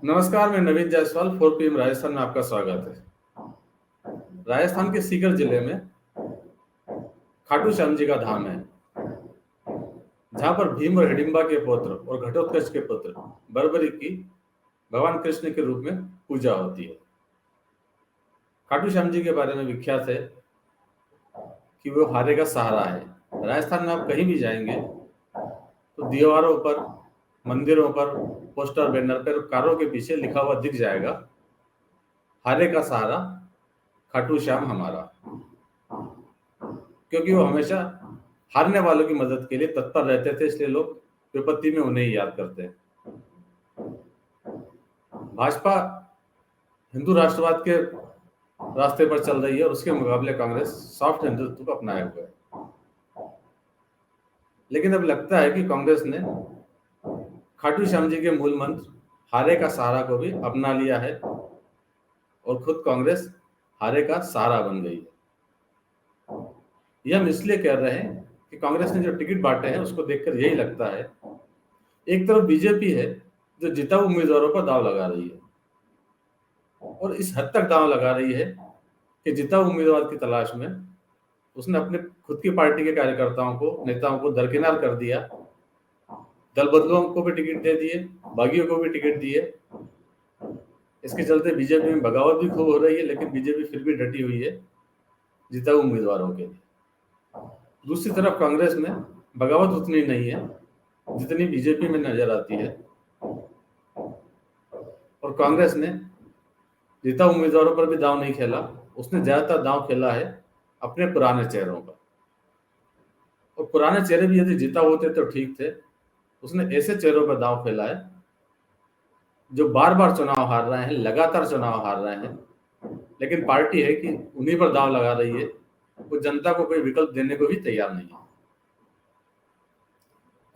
नमस्कार, मैं नवीन जायसवाल 4 PM राजस्थान में आपका स्वागत है। राजस्थान के सीकर जिले में खाटू श्याम जी का धाम है, जहां पर भीम और हिडिंबा के पुत्र और घटोत्कच के पुत्र बर्बरी की भगवान कृष्ण के रूप में पूजा होती है। खाटू श्याम जी के बारे में विख्यात है कि वो हारे का सहारा है। राजस्थान में आप कहीं भी जाएंगे तो दीवारों पर, मंदिरों पर, पोस्टर, बैनर पर, कारों के पीछे लिखा हुआ दिख जाएगा, हारे का सहारा खाटू श्याम हमारा। क्योंकि वो हमेशा हारने वालों की मदद के लिए तत्पर रहते थे, इसलिए लोग विपत्ति में उन्हें ही याद करते हैं। भाजपा हिंदू राष्ट्रवाद के रास्ते पर चल रही है और उसके मुकाबले कांग्रेस सॉफ्ट हिंदुत्व को अपनाए हुए है। लेकिन अब लगता है कि कांग्रेस ने खाटू श्याम जी के मूल मंत्र हारे का सहारा को भी अपना लिया है और खुद कांग्रेस हारे का सहारा बन गई है। यह हम इसलिए कह रहे हैं कि कांग्रेस ने जो टिकट बांटे हैं उसको देखकर यही लगता है, एक तरफ बीजेपी है जो जिताऊ उम्मीदवारों पर दांव लगा रही है और इस हद तक दांव लगा रही है कि जिताऊ उम्मीदवार की तलाश में उसने अपने खुद की पार्टी के कार्यकर्ताओं को, नेताओं को दरकिनार कर दिया, दल बदलुओं को भी टिकट दे दिए, बागियों को भी टिकट दिए। इसके चलते बीजेपी में बगावत भी खूब हो रही है, लेकिन बीजेपी फिर भी डटी हुई है जिताऊ उम्मीदवारों के लिए। दूसरी तरफ कांग्रेस में बगावत उतनी नहीं है जितनी बीजेपी में नजर आती है और कांग्रेस ने जिताऊ उम्मीदवारों पर भी दांव नहीं खेला, उसने ज्यादातर दांव खेला है अपने पुराने चेहरों पर। और पुराने चेहरे भी यदि जिता होते तो ठीक थे, उसने ऐसे चेहरों पर दांव खेला है जो बार बार चुनाव हार रहे हैं, लगातार चुनाव हार रहे हैं, लेकिन पार्टी है कि उन्हीं पर दांव लगा रही है, वो जनता को कोई विकल्प देने को भी तैयार नहीं है।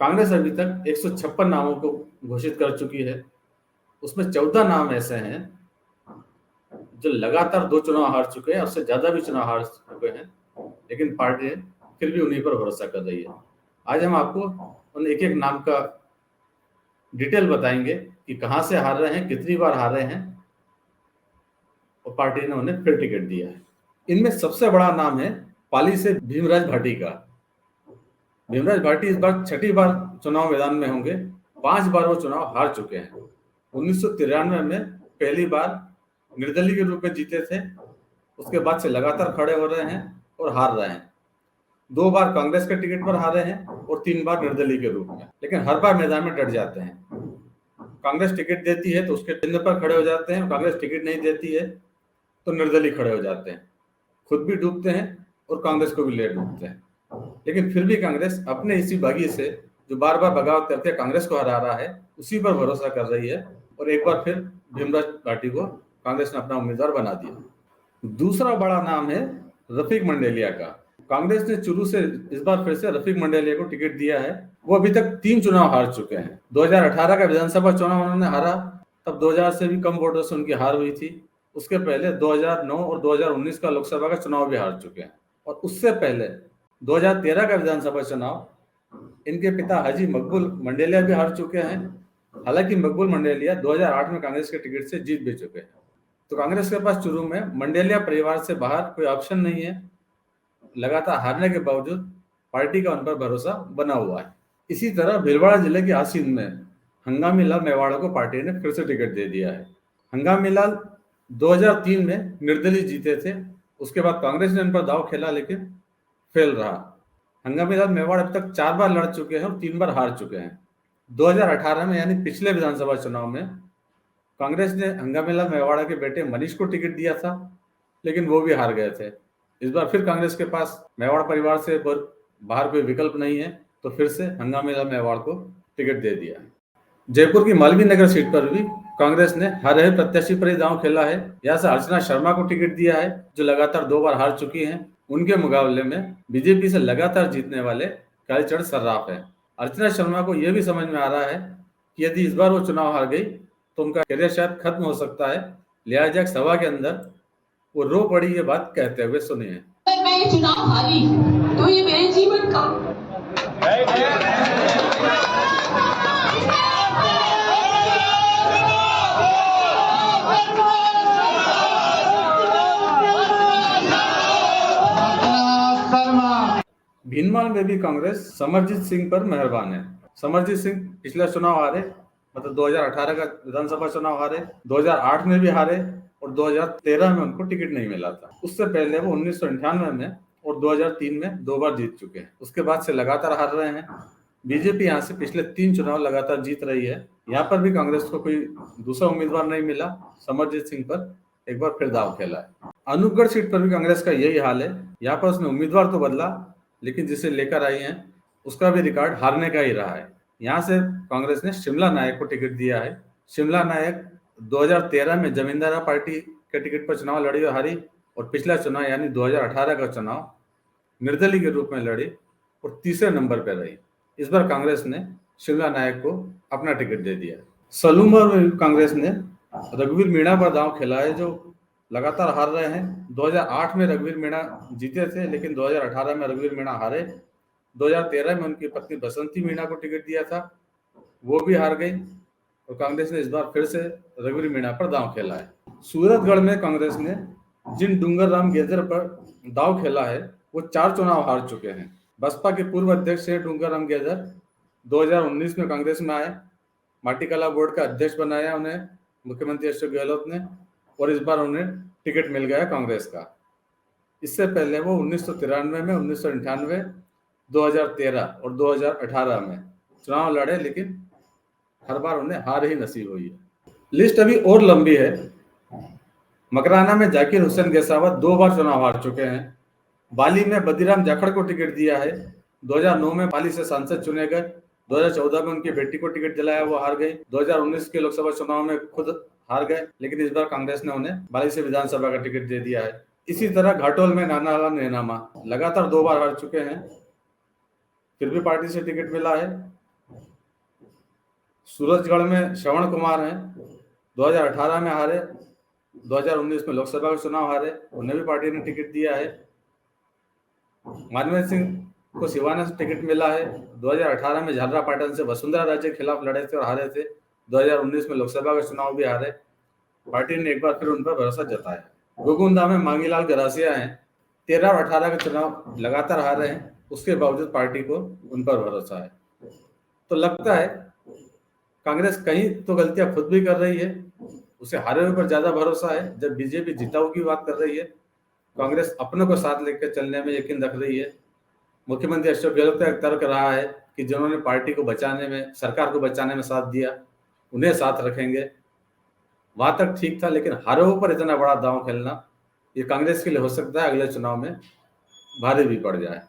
कांग्रेस अभी तक 156 नामों को घोषित कर चुकी है, उसमें 14 नाम ऐसे हैं जो लगातार 2 चुनाव हार चुके हैं, उससे ज्यादा भी चुनाव हार चुके हैं, लेकिन पार्टी फिर भी उन्हीं पर भरोसा कर रही है। आज हम आपको उन एक एक नाम का डिटेल बताएंगे कि कहां से हार रहे हैं, कितनी बार हार रहे हैं और पार्टी ने उन्हें फिर टिकट दिया है। इनमें सबसे बड़ा नाम है पाली से भीमराज भाटी का। भीमराज भाटी इस बार 6ठी बार चुनाव मैदान में होंगे। 5 बार वो चुनाव हार चुके हैं। 1993 में पहली बार निर्दलीय के रूप में जीते थे, उसके बाद से लगातार खड़े हो रहे हैं और हार रहे हैं। 2 बार कांग्रेस के टिकट पर हारे हैं और 3 बार निर्दलीय के रूप में, लेकिन हर बार मैदान में डट जाते हैं। कांग्रेस टिकट देती है तो उसके चिन्ह पर खड़े हो जाते हैं, कांग्रेस टिकट नहीं देती है तो निर्दलीय खड़े हो जाते हैं, खुद भी डूबते हैं और कांग्रेस को भी ले डूबते हैं। लेकिन फिर भी कांग्रेस अपने इसी बागी से जो बार बार बगावत करके कांग्रेस को हरा रहा है, उसी पर भरोसा कर रही है और एक बार फिर भीमराज भाटी को कांग्रेस ने अपना उम्मीदवार बना दिया। दूसरा बड़ा नाम है रफीक मंडेलिया का। कांग्रेस ने चुरू से इस बार फिर से रफीक मंडेलिया को टिकट दिया है। वो अभी तक 3 चुनाव हार चुके हैं। 2018 का विधानसभा चुनाव उन्होंने हारा, तब 2000 से भी कम वोटों से उनकी हार हुई थी। उसके पहले 2009 और 2019 का लोकसभा का चुनाव भी हार चुके हैं और उससे पहले 2013 का विधानसभा चुनाव इनके पिता हाजी मकबूल मंडेलिया भी हार चुके हैं। हालांकि मकबूल मंडेलिया 2008 में कांग्रेस के टिकट से जीत भी चुके हैं। तो कांग्रेस के पास चुरू में मंडेलिया परिवार से बाहर कोई ऑप्शन नहीं है। लगातार हारने के बावजूद पार्टी का उन पर भरोसा बना हुआ है। इसी तरह भीलवाड़ा जिले के आसीन में हंगामी लाल मेवाड़ा को पार्टी ने फिर से टिकट दे दिया है। हंगामी लाल 2003 में निर्दलीय जीते थे, उसके बाद कांग्रेस ने उन पर दांव खेला लेकिन फेल रहा। हंगामी लाल मेवाड़ अब तक 4 बार लड़ चुके हैं और 3 बार हार चुके हैं। 2018 में यानी पिछले विधानसभा चुनाव में कांग्रेस ने हंगामी लाल मेवाड़ा के बेटे मनीष को टिकट दिया था, लेकिन वो भी हार गए थे। इस बार फिर कांग्रेस के पास मेवाड़ परिवार से बाहर कोई विकल्प नहीं है, तो फिर से हंगामी लाल मेवाड़ को टिकट दे दिया। जयपुर की मालवीय नगर सीट पर भी कांग्रेस ने हार रहे प्रत्याशी पर ही दांव खेला है। यहाँ से अर्चना शर्मा को टिकट दिया है, जो लगातार 2 बार हार चुकी हैं। उनके मुकाबले में बीजेपी से लगातार जीतने वाले कालीचरण सर्राफ है। अर्चना शर्मा को यह भी समझ में आ रहा है कि यदि इस बार वो चुनाव हार गई तो उनका करियर शायद खत्म हो सकता है। लिहाजा सभा के अंदर वो रो पड़ी ये बात कहते हुए सुनिए। मैं ये चुनाव हारी तो ये मेरे जीवन का भीनमाल में भी कांग्रेस समरजीत सिंह पर मेहरबान है। समरजीत सिंह पिछला चुनाव हारे, मतलब 2018 का विधानसभा चुनाव हारे, 2008 में भी हारे और 2013 में उनको टिकट नहीं मिला था। उससे पहले वो 1998 में और 2003 में 2 बार जीत चुके हैं। उसके बाद से लगातार हार रहे हैं। बीजेपी यहाँ से पिछले 3 चुनाव लगातार जीत रही है। यहाँ पर भी कांग्रेस को कोई दूसरा उम्मीदवार नहीं मिला, समरजीत सिंह पर एक बार फिर दाव खेला है। अनूपगढ़ सीट पर भी कांग्रेस का यही हाल है। यहाँ पर उसने उम्मीदवार तो बदला, लेकिन जिसे लेकर आई है उसका भी रिकॉर्ड हारने का ही रहा है। यहाँ से कांग्रेस ने शिमला नायक को टिकट दिया है। शिमला नायक 2013 में जमींदारा पार्टी के टिकट पर चुनाव लड़ी और हारी, और पिछला चुनाव यानी 2018 का चुनाव निर्दलीय के रूप में लड़ी और तीसरे नंबर पर रही। इस बार कांग्रेस ने शिमला नायक को अपना टिकट दे दिया। सलूमर में कांग्रेस ने रघुवीर मीणा पर दांव खेला है, जो लगातार हार रहे हैं। 2008 में रघुवीर मीणा जीते थे, लेकिन 2018 में रघुवीर मीणा हारे। 2013 में उनकी पत्नी बसंती मीणा को टिकट दिया था, वो भी हार गई, और कांग्रेस ने इस बार फिर से रघुवीर मीणा पर दांव खेला है। सूरतगढ़ में कांग्रेस ने जिन डूंगर राम गेजर पर दांव खेला है वो 4 चुनाव हार चुके हैं। बसपा के पूर्व अध्यक्ष है डूंगर राम गेजर। 2019 में कांग्रेस में आए, माटीकला बोर्ड का अध्यक्ष बनाया उन्हें मुख्यमंत्री अशोक गहलोत ने, और इस बार उन्हें टिकट मिल गया कांग्रेस का। इससे पहले वो 1993 में, 1998, 2013 और 2018 में चुनाव लड़े, लेकिन हर बार उन्हें हार ही नसीब हुई है। लिस्ट अभी और लंबी है। मकराना में जाकिर हुसैन गेसावत 2 बार चुनाव हार चुके हैं। बाली में बदीराम जाखड़ को टिकट दिया है। 2009 में बाली से सांसद चुने गए। 2014 में उनकी बेटी को टिकट दिलाया, वो हार गई। 2019 के लोकसभा चुनाव में खुद हार गए, लेकिन इस बार कांग्रेस ने उन्हें बाली से विधानसभा का टिकट दे दिया है। इसी तरह घाटोल में नानालाल नैनामा लगातार 2 बार हार चुके हैं, फिर भी पार्टी से टिकट मिला है। सूरजगढ़ में श्रवण कुमार हैं, 2018 में हारे, 2019 में लोकसभा का चुनाव हारे, उन्हें भी पार्टी ने टिकट दिया है। मानवेंद्र सिंह को सिवाना से टिकट मिला है। 2018 में झालरा पाटन से वसुंधरा राजे के खिलाफ लड़े थे और हारे थे। 2019 में लोकसभा का चुनाव भी हारे। पार्टी ने एक बार फिर उन पर भरोसा जताया। गोगुंदा में मांगीलाल गरासिया हैं, 13 और 18 के चुनाव लगातार हार रहे हैं, उसके बावजूद पार्टी को उन पर भरोसा है। तो लगता है कांग्रेस कहीं तो गलतियां खुद भी कर रही है, उसे हारे हुए पर ज्यादा भरोसा है। जब बीजेपी जिताऊ की बात कर रही है, कांग्रेस अपनों को साथ लेकर चलने में यकीन रख रही है। मुख्यमंत्री अशोक गहलोत का एक तर्क रहा है कि जिन्होंने पार्टी को बचाने में, सरकार को बचाने में साथ दिया, उन्हें साथ रखेंगे। वहां तक ठीक था, लेकिन हारे हुए पर इतना बड़ा दांव खेलना ये कांग्रेस के लिए हो सकता है अगले चुनाव में भारी भी पड़ जाए।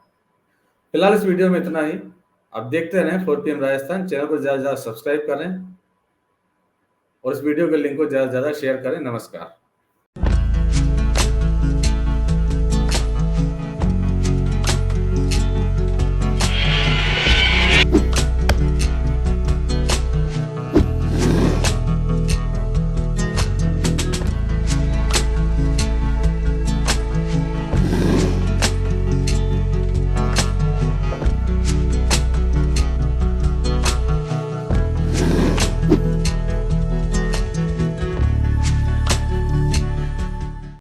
फिलहाल इस वीडियो में इतना ही। अब देखते रहें 4 PM राजस्थान। चैनल को ज्यादा से ज्यादा सब्सक्राइब करें और इस वीडियो के लिंक को ज्यादा से ज्यादा शेयर करें। नमस्कार।